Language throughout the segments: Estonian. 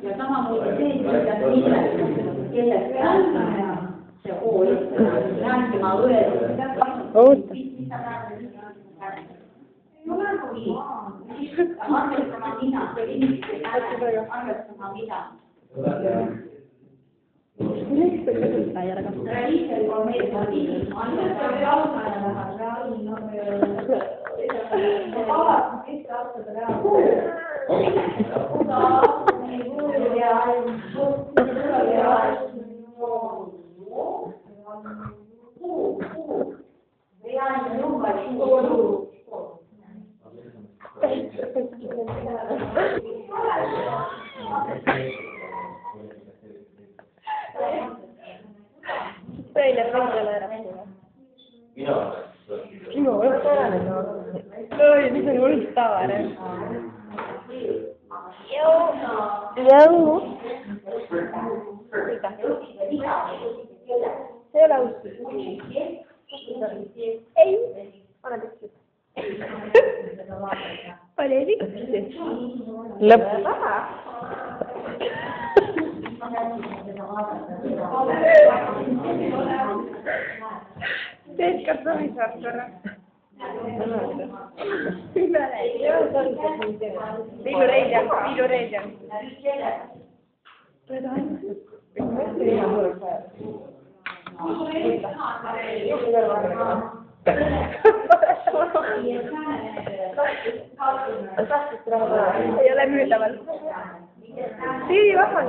ja samamoodi see, kellest see kool rääkima oota. arvestama mida, arvestama mida. Realiisel on meil Teile kõigile rääkida. Minu oleks äärne. Oi, mis on hull tavane. Jõu. See ei ole austus. Ei. Pane püksid. Pane püksid. Lõpp. Teed ka provisaar korra. Viilu Reidjan. Ei ole müüdaval. Siiri vahvang.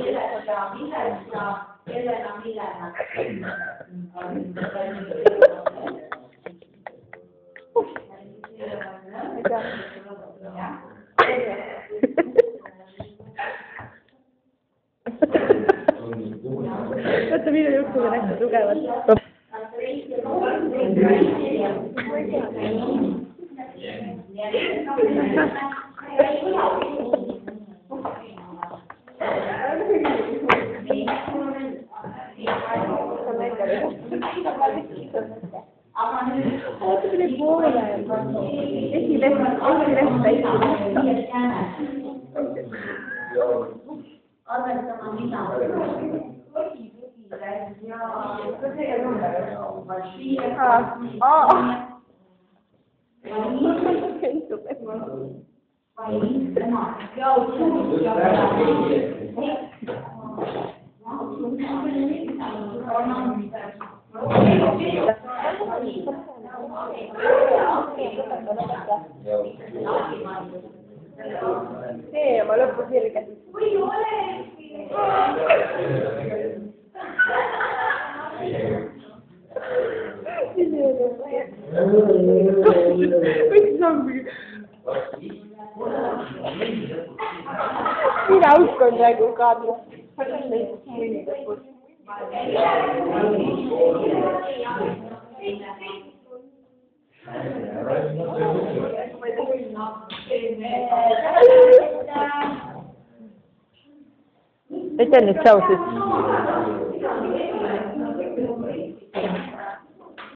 Vaata minu juhtumid on hästi tugevad. Tuli poole. Esileht. Arvestama mida. See oma lõppu sirge. Mina uskon praegu kaadra. Ütle nüüd tšau siis.